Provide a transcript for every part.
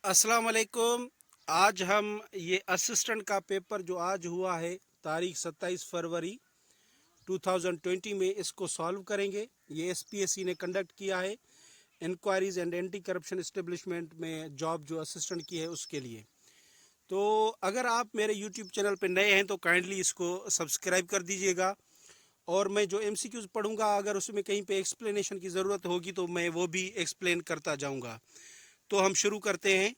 अस्सलाम वालेकुम। आज हम ये असिस्टेंट का पेपर जो आज हुआ है तारीख 27 फरवरी 2020 में इसको सॉल्व करेंगे। ये एसपीएससी ने कंडक्ट किया है, inquiries and anti corruption establishment में जॉब जो असिस्टेंट की है उसके लिए। तो अगर आप मेरे यूट्यूब चैनल पे नए हैं तो काइंडली इसको सब्सक्राइब कर दीजिएगा। और मैं जो एमसीक्यूज पढ़ूंगा अगर उसमें कहीं पे एक्सप्लेनेशन की ज़रूरत होगी तो मैं वो भी एक्सप्लेन करता जाऊंगा। तो हम शुरू करते हैं।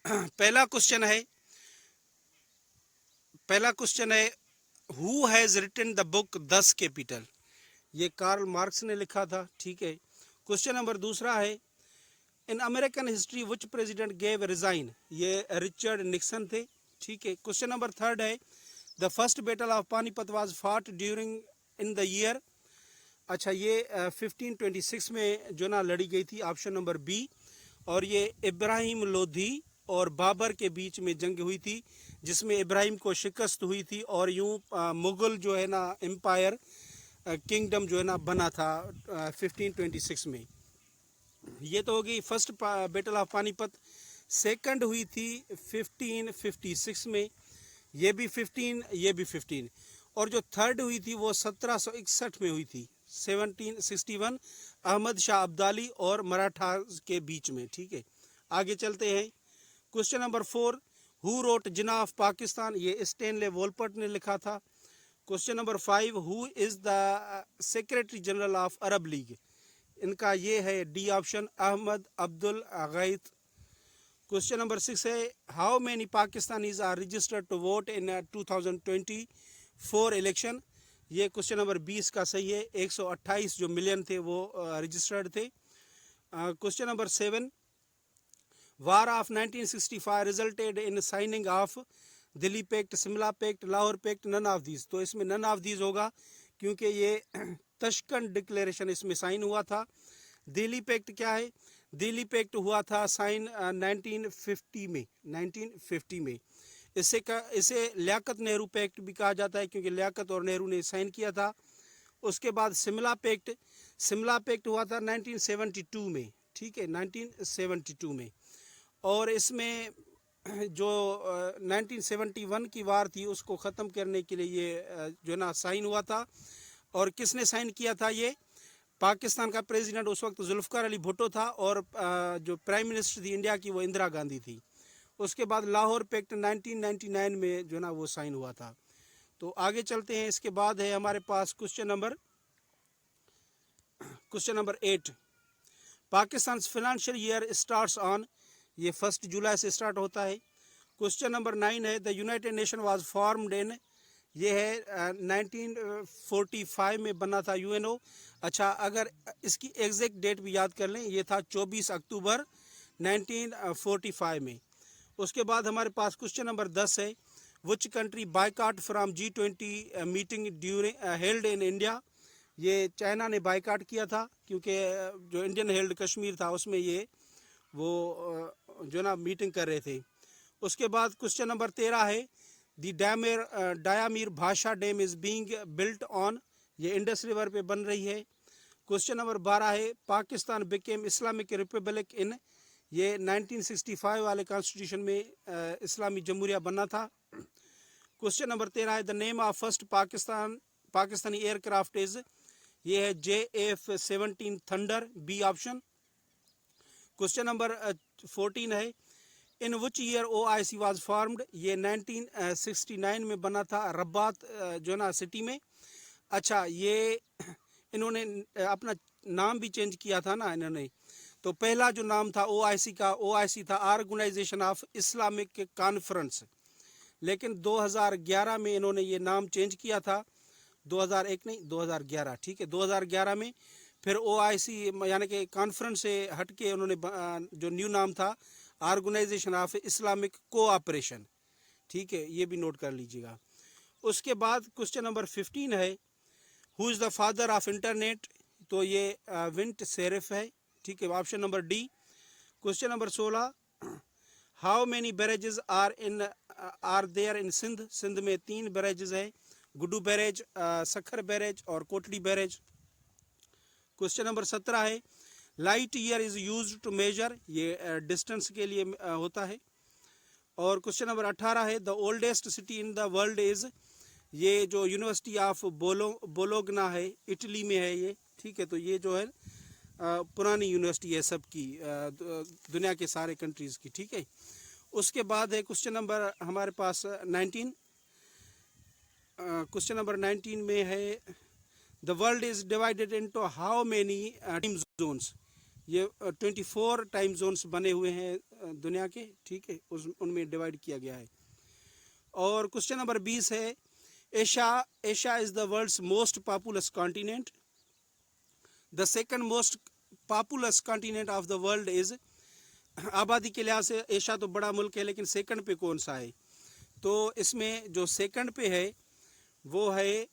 पहला क्वेश्चन है पहला क्वेश्चन है who has written the book 10 capital. ये कार्ल मार्क्स ने लिखा था। ठीक है। क्वेश्चन नंबर दूसरा है in American history which president gave resign. ये रिचर्ड निक्सन थे। ठीक है। क्वेश्चन नंबर थर्ड है the first battle of Panipat was fought during in the year. अच्छा, ये 1526 में जो ना लड़ी गई थी, ऑप्शन नंबर बी। और ये इब्राहिम लोधी और बाबर के बीच में जंग हुई थी जिसमें इब्राहिम को शिकस्त हुई थी और यूं मुगल जो है ना एम्पायर किंगडम जो है ना बना था 1526 में। ये तो हो गई first battle of Panipat. Second हुई थी 1556 में, ये भी 15, ये भी 15। और जो थर्ड हुई थी वो 1761 में हुई थी, 1761, अहमद शाह अब्दाली और मराठा के बीच में। ठीक है। आगे चलते हैं। Question number 4 who wrote Jinnah of Pakistan. ये स्टेनले वोलपर्ट ने लिखा था। Question number 5 who is the secretary general of Arab League. इनका ये है D option, Ahmed Abdul Gheit. Question number 6 है how many Pakistanis are registered to vote in 2024 election. ये question number 20 का सही है। 128 जो मिलियन थे वो रजिस्टर्ड थे। Question number 7 war of 1965 resulted in signing of Delhi pact, Shimla pact, Lahore pact, none of these. तो इसमें नन ऑफ दीज होगा क्योंकि ये तशकन डिक्लेरेशन इसमें साइन हुआ था। दिल्ली पैक्ट क्या है? दिल्ली पैक्ट हुआ था साइन 1950 में। इसे लियाकत नेहरू पैक्ट भी कहा जाता है क्योंकि लियाकत और नेहरू ने साइन किया था। उसके बाद शिमला पैक्ट हुआ था 1972 में। ठीक है, 1972 में। और इसमें जो 1971 की वार थी उसको ख़त्म करने के लिए ये जो ना साइन हुआ था। और किसने साइन किया था? ये पाकिस्तान का प्रेसिडेंट उस वक्त जुल्फ़िकार अली भुट्टो था और जो प्राइम मिनिस्टर थी इंडिया की वो इंदिरा गांधी थी। उसके बाद लाहौर पैक्ट 1999 में जो ना वो साइन हुआ था। तो आगे चलते हैं। इसके बाद है हमारे पास question number 8 Pakistan financial year starts on. ये 1 जुलाई से स्टार्ट होता है। क्वेश्चन नंबर 9 है the United nation was formed in. ये है 1945 में बना था यूएनओ। अच्छा, अगर इसकी एग्जैक्ट डेट भी याद कर लें, ये था 24 अक्टूबर 1945 में। उसके बाद हमारे पास क्वेश्चन नंबर 10 है which country boycott from G20 meeting during held in India. ये चाइना ने बाइकआउट किया था क्योंकि जो इंडियन हेल्ड कश्मीर था उसमें ये वो जो ना मीटिंग कर रहे थे। उसके बाद क्वेश्चन नंबर 13 है दी डायामीर भाषा dam is being built on. ये इंडस रिवर पे बन रही है। क्वेश्चन नंबर 12 है पाकिस्तान बिकेम इस्लामिक रिपब्लिक इन। ये 1965 वाले कॉन्स्टिट्यूशन में इस्लामी जमहूरिया बना था। क्वेश्चन नंबर 13 है the name of first Pakistani aircraft is. ये है JF-17 thunder, B option. Question number 14 है in which year OIC was formed. ये 1969 में बना था रब्बात जो ना सिटी में। अच्छा, ये इन्होंने अपना नाम भी चेंज किया था ना इन्होंने। तो पहला जो नाम था OIC का, OIC था ऑर्गेनाइजेशन ऑफ इस्लामिक कॉन्फ्रेंस। लेकिन 2011 में इन्होंने ये नाम चेंज किया था। 2001 नहीं, 2011। ठीक है, 2011 में फिर OIC यानी कि कॉन्फ्रेंस से हट के उन्होंने जो न्यू नाम था ऑर्गेनाइजेशन ऑफ इस्लामिक कोऑपरेशन। ठीक है, ये भी नोट कर लीजिएगा। उसके बाद क्वेश्चन नंबर 15 है who is the father of internet. तो ये विंट सेरिफ है। ठीक है, option number D. Question number 16 how many barrages are there in Sindh. Sindh में 3 बैरेजेस है, गुड्डू बैरेज, सखर बैरेज और कोटड़ी बैरेज। क्वेश्चन नंबर 17 है light year is use to measure, ये डिस्टेंस के लिए होता है। और क्वेश्चन नंबर 18 है the oldest city in the world is, ये जो यूनिवर्सिटी ऑफ बोलोगना है, इटली में है ये, ठीक है। तो ये जो है पुरानी यूनिवर्सिटी है सबकी, दुनिया के सारे कंट्रीज़ की, ठीक है। उसके बाद है क्वेश्चन नंबर हमारे पास 19। क्वेश्चन नंबर 19 में है the world is divided into how many time zones, ये 24 टाइम जोन्स बने हुए हैं दुनिया के, ठीक है, उनमें डिवाइड किया गया है। और क्वेश्चन नंबर 20 है Asia is the world's most populous continent, the second most populous continent of the world is, आबादी के लिहाज से एशिया तो बड़ा मुल्क है लेकिन सेकंड पे कौन सा है, तो इसमें जो सेकंड पे है वो है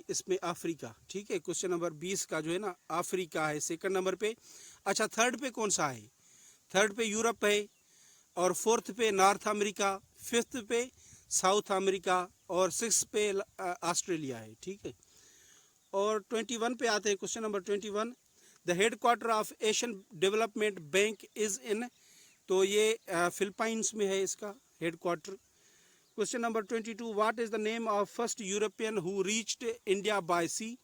इसमें अफ्रीका, ठीक है। क्वेश्चन नंबर 20 का जो है ना अफ्रीका है सेकंड नंबर पे। अच्छा, थर्ड पे कौन सा है, थर्ड पे यूरोप है, और फोर्थ पे नॉर्थ अमेरिका, फिफ्थ पे साउथ अमेरिका, और सिक्स पे ऑस्ट्रेलिया है, ठीक है। और 21 पे आते हैं, question number 21 the head quarter of Asian Development Bank is in, तो ये फिलीपाइंस में है इसका head quarter. Question number 22 what is the name of first European who reached India by sea,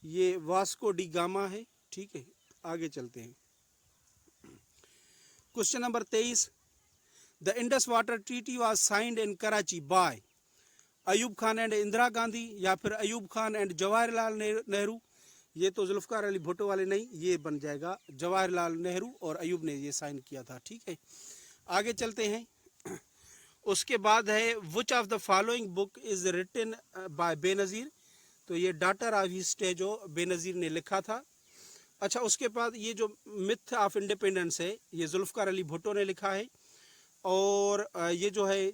ये वास्को डी गामा है, ठीक है। आगे चलते हैं। Question number 23 the Indus water treaty was signed in Karachi by Ayub Khan and Indira Gandhi, या फिर अयूब खान एंड जवाहरलाल नेहरू, ये तो जुल्फ़िकार अली भुट्टो वाले नहीं, ये बन जाएगा जवाहरलाल नेहरू और अयूब ने ये साइन किया था, ठीक है। आगे चलते हैं। उसके बाद है which of the following book is written by Benazir, तो ये डॉटर ऑफ ईस्ट है जो बेनज़ीर ने लिखा था। अच्छा, उसके बाद ये जो मिथ ऑफ इंडिपेंडेंस है ये जुल्फ़िकार अली भुट्टो ने लिखा है, और ये जो है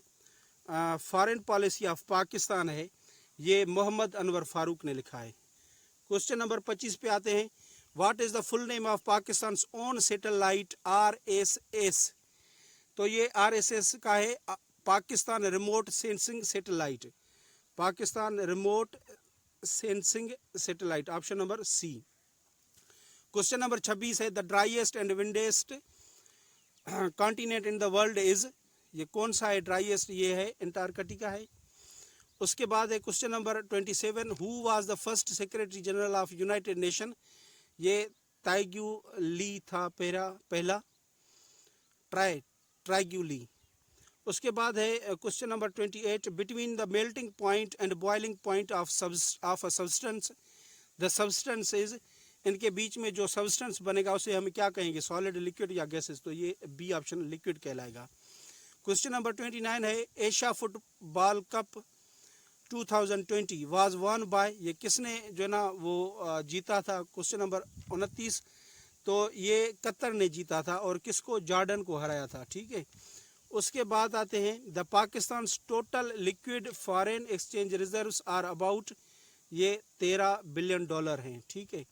फॉरेन पॉलिसी ऑफ पाकिस्तान है ये मोहम्मद अनवर फारूक ने लिखा है। क्वेश्चन नंबर 25 पे आते हैं what is the full name of Pakistan own satellite RSS, तो ये RSS का है Pakistan remote sensing satellite, Pakistan remote sensing satellite, option number C. Question number 26 है the driest and windiest continent in the world is, ये कौन सा है ड्राइएस्ट, ये है अंटार्कटिका है। उसके बाद है question number 27 who was the first secretary general of United nation, ये ताइग्यू ली था पहला ट्राइग्यू ली। उसके बाद है question number 28 between the melting point and boiling point of a substance the substance is, इनके बीच में जो सब्सटेंस बनेगा उसे हम क्या कहेंगे, सॉलिड, लिक्विड या गैसेस, तो ये बी ऑप्शन लिक्विड कहलाएगा। क्वेश्चन नंबर 29 है Asia football cup 2020 was one by, ये किसने जो है ना वो जीता था। क्वेश्चन नंबर 29 तो ये कतर ने जीता था और किसको, जॉर्डन को हराया था, ठीक है। उसके बाद आते हैं the Pakistan total liquid foreign exchange reserves are about, ये $13 बिलियन हैं, ठीक है।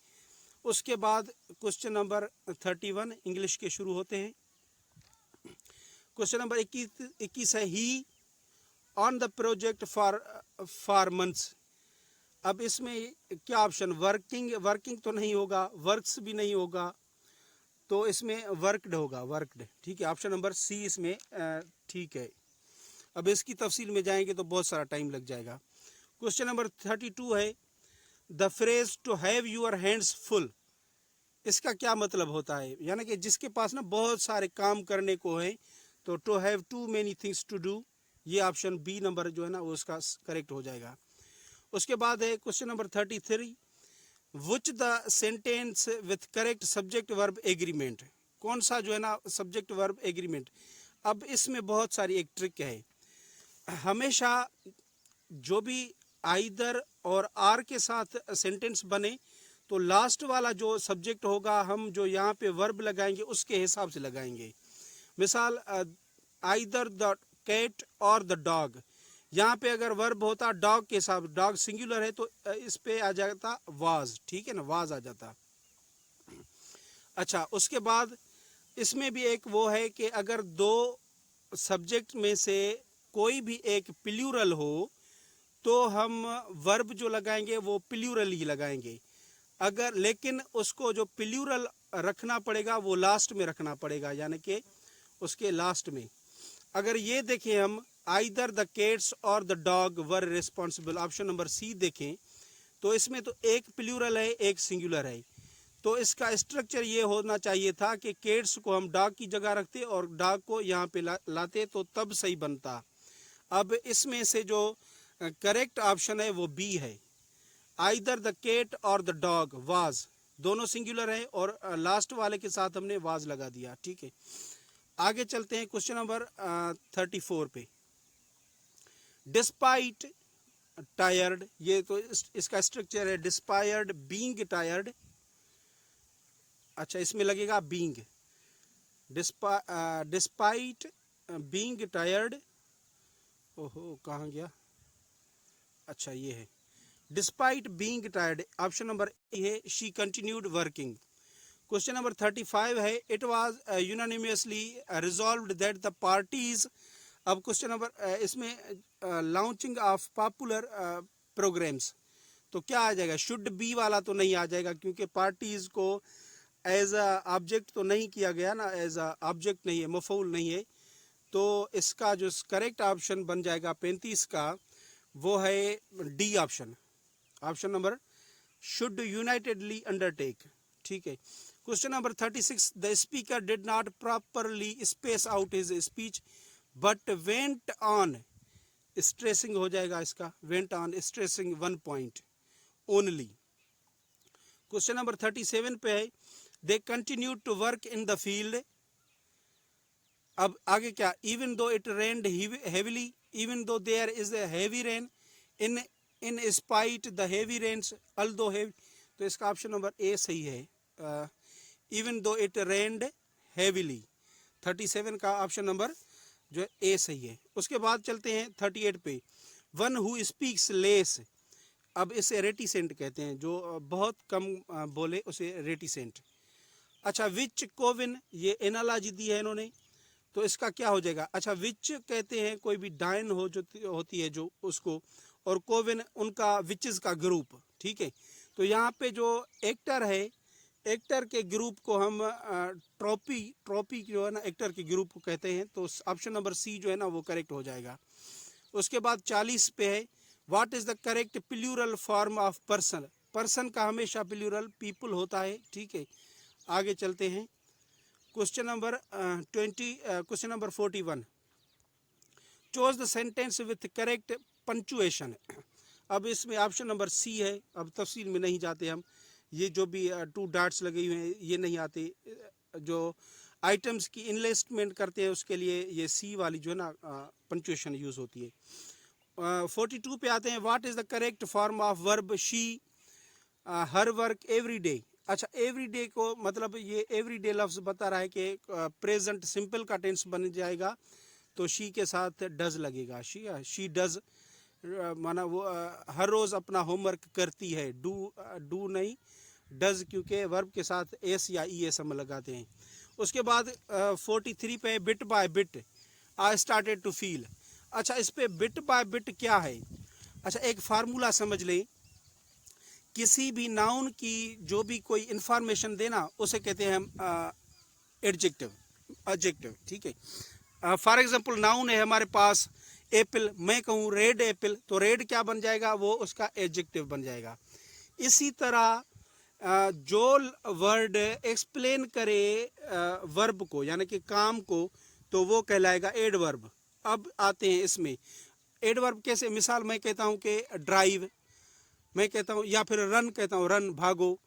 उसके बाद क्वेश्चन नंबर 31 इंग्लिश के शुरू होते हैं। क्वेश्चन नंबर 21 है he on the project for months, अब इसमें क्या ऑप्शन, वर्किंग तो नहीं होगा, वर्क्स भी नहीं होगा, तो इसमें वर्कड होगा, वर्कड, ठीक है। ऑप्शन नंबर सी इसमें ठीक है। अब इसकी तफसील में जाएंगे तो बहुत सारा टाइम लग जाएगा। क्वेश्चन नंबर 32 है the phrase to have your hands full, इसका क्या मतलब होता है, यानी कि जिसके पास ना बहुत सारे काम करने को है, तो to have too many things to do, ये ऑप्शन बी नंबर जो है ना वो उसका करेक्ट हो जाएगा। उसके बाद है question number 33 which the sentence with correct subject verb agreement, कौन सा जो है ना सब्जेक्ट वर्ब एग्रीमेंट। अब इसमें बहुत सारी एक ट्रिक है, हमेशा जो भी आइदर और आर के साथ सेंटेंस बने तो लास्ट वाला जो सब्जेक्ट होगा हम जो यहाँ पे वर्ब लगाएंगे उसके हिसाब से लगाएंगे। मिसाल आइदर द कैट और द डॉग, यहाँ पे अगर वर्ब होता डॉग के साथ, डॉग सिंगुलर है तो इस पे आ जाता वाज, ठीक है ना, वाज आ जाता। अच्छा, उसके बाद इसमें भी एक वो है कि अगर दो सब्जेक्ट में से कोई भी एक प्लूरल हो तो हम वर्ब जो लगाएंगे वो प्लूरल ही लगाएंगे। अगर लेकिन उसको जो प्लूरल रखना पड़ेगा वो लास्ट में रखना पड़ेगा, यानी कि उसके लास्ट में। अगर ये देखें हम, आइदर द कैट्स और the dog were responsible, option number C देखें तो इसमें तो एक प्लूरल है एक सिंगुलर है, तो इसका स्ट्रक्चर ये होना चाहिए था कि कैट्स को हम डॉग की जगह रखते और डॉग को यहाँ पे लाते तो तब सही बनता। अब इसमें से जो करेक्ट ऑप्शन है वो बी है, आइदर द कैट और द डॉग वाज, दोनों सिंगुलर है और लास्ट वाले के साथ हमने वाज लगा दिया। ठीक है, आगे चलते हैं क्वेश्चन नंबर 34 पे। डिस्पाइट टायर्ड, ये तो इसका स्ट्रक्चर है डिस्पायर्ड बीइंग टायर्ड, अच्छा इसमें लगेगा बीइंग, डिस्पाइट बीइंग टायर्ड, ओहो कहाँ गया, अच्छा ये है despite being tired, option number A है, she continued working. Question number 35 है, it was unanimously resolved that the parties, अब क्वेश्चन नंबर इसमें लॉन्चिंग ऑफ पॉपुलर प्रोग्राम्स, तो क्या आ जाएगा, शुड बी वाला तो नहीं आ जाएगा क्योंकि पार्टीज को एज अ ऑब्जेक्ट तो नहीं किया गया ना, एज अ ऑब्जेक्ट नहीं है, मफऊल नहीं है, तो इसका जो करेक्ट ऑप्शन बन जाएगा 35 का वो है D option, option number should unitedly undertake. ठीक है, question number 36, the speaker did not properly space out his speech but went on stressing, हो जाएगा इसका went on stressing one point only. Question number 37 पे है, they continue to work in the field, अब आगे क्या, even though it rained heavily, even though there is a heavy rain, in spite the heavy rains, although heavy, तो इसका option number ए सही है, even though it rained heavily, 37 का option number जो है ए सही है। उसके बाद चलते हैं 38 पे, वन हु स्पीक्स लेस, अब इसे रेटिसेंट कहते हैं, जो बहुत कम बोले उसे रेटिसेंट। अच्छा विच कोविन, ये एनालॉजी दी है इन्होंने, तो इसका क्या हो जाएगा, अच्छा विच कहते हैं कोई भी डायन हो जो होती है जो उसको, और कोविन उनका विचेस का ग्रुप। ठीक है, तो यहाँ पे जो एक्टर है, एक्टर के ग्रुप को हम ट्रॉपी जो है ना एक्टर के ग्रुप को कहते हैं, तो ऑप्शन नंबर सी जो है ना वो करेक्ट हो जाएगा। उसके बाद 40 पे है, what is the correct plural form of person, person का हमेशा प्लूरल पीपल होता है। ठीक है, आगे चलते हैं question number 41, choose the sentence with correct punctuation, अब इसमें ऑप्शन नंबर सी है, अब तफसील में नहीं जाते हम, ये जो भी 2 डॉट्स लगे हुए हैं ये नहीं आते, जो आइटम्स की इनलिस्टमेंट करते हैं उसके लिए ये सी वाली जो है ना पंचुएशन यूज होती है। 42 पे आते हैं, what is the correct form of verb she her work every day, अच्छा एवरी डे को मतलब ये एवरी डे लफ्ज बता रहा है कि प्रेजेंट सिंपल का टेंस बन जाएगा, तो शी के साथ डज लगेगा, शी डज, माना वो हर रोज़ अपना होमवर्क करती है, डू नहीं डज, क्योंकि वर्ब के साथ एस या ई एस हम लगाते हैं। उसके बाद 43 पे bit by bit I started to feel, अच्छा इस पे बिट बाय बिट क्या है, अच्छा एक फार्मूला समझ लें, किसी भी नाउन की जो भी कोई इंफॉर्मेशन देना उसे कहते हैं हम एडजेक्टिव, एडजेक्टिव। ठीक है, फॉर एग्जांपल नाउन है हमारे पास एप्पल, मैं कहूँ रेड एप्पल, तो रेड क्या बन जाएगा, वो उसका एडजेक्टिव बन जाएगा। इसी तरह जो वर्ड एक्सप्लेन करे वर्ब को यानी कि काम को, तो वो कहलाएगा एडवर्ब। अब आते हैं इसमें एडवर्ब कैसे, मिसाल मैं कहता हूँ कि ड्राइव, मैं कहता हूँ, या फिर रन कहता हूँ रन भागो,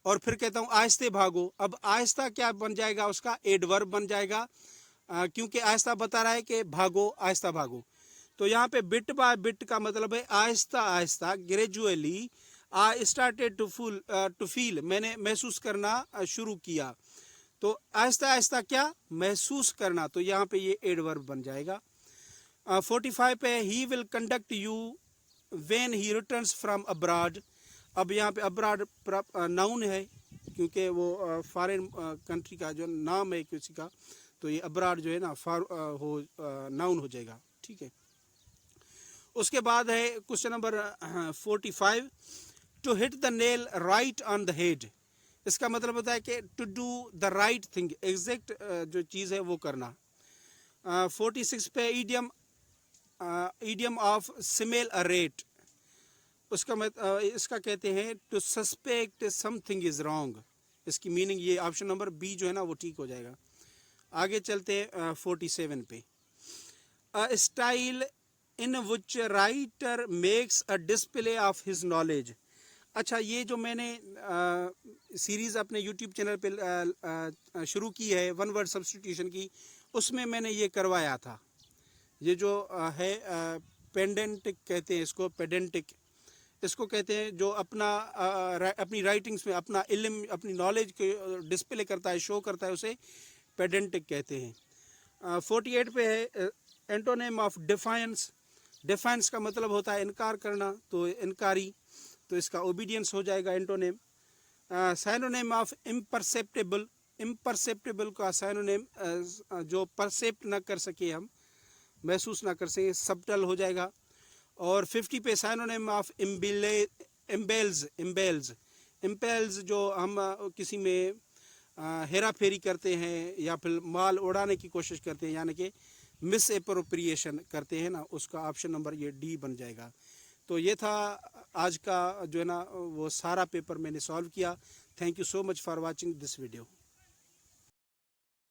और फिर कहता हूँ आहिस्ते भागो, अब आहिस्ता क्या बन जाएगा, उसका एडवर्ब बन जाएगा, क्योंकि आहिस्ता बता रहा है कि भागो आहिस्ता भागो। तो यहाँ पे बिट बाय बिट का मतलब है आहिस्ता आहिस्ता, gradually I started to feel, मैंने महसूस करना शुरू किया, तो आहिस्ता आहिस्ता क्या महसूस करना, तो यहाँ पे ये एडवर्ब बन जाएगा। 45 पे he will conduct you when he returns from abroad, अब यहाँ पे अब्रॉड नाउन है क्योंकि वो फॉरेन कंट्री का जो नाम है किसी का, तो ये अब्रॉड जो है ना नाउन हो जाएगा। ठीक है, उसके बाद है question number 45, to hit the nail right on the head, इसका मतलब होता है कि to do the right thing, exact जो चीज़ है वो करना। 46 पे idiom of smell a rat, इसका कहते हैं to suspect something is wrong. इसकी मीनिंग ये ऑप्शन नंबर बी जो है ना वो ठीक हो जाएगा। आगे चलते हैं 47 पे, a style in which writer makes a display of his knowledge. अच्छा, ये जो मैंने सीरीज़ अपने यूट्यूब चैनल पे शुरू की है वन वर्ड सब्स्टिट्यूशन की, उसमें मैंने ये करवाया था। ये जो है पेडेंटिक कहते हैं इसको, पेडेंटिक इसको कहते हैं जो अपनी राइटिंग्स में अपना इल्म, अपनी नॉलेज के डिस्प्ले करता है, शो करता है, उसे पेडेंटिक कहते हैं। 48 पे है एंटोनिम ऑफ डिफायंस। डिफायंस का मतलब होता है इनकार करना, तो इनकारी, तो इसका ओबीडियंस हो जाएगा एंटोनिम। साइनोनिम ऑफ इम्परसेप्टेबल, इम्परसेप्टेबल का साइनोनिम जो परसेप्ट ना कर सके, हम महसूस ना कर सके, सबटल हो जाएगा। और 50 पे साइनोनिम ऑफ इम्बेल्स, इम्पेल्स जो हम किसी में हेरा फेरी करते हैं या फिर माल उड़ाने की कोशिश करते हैं, यानी कि मिस एप्रोप्रिएशन करते हैं ना, उसका ऑप्शन नंबर ये डी बन जाएगा। तो ये था आज का जो है ना वो सारा पेपर मैंने सॉल्व किया। Thank you so much for watching this video.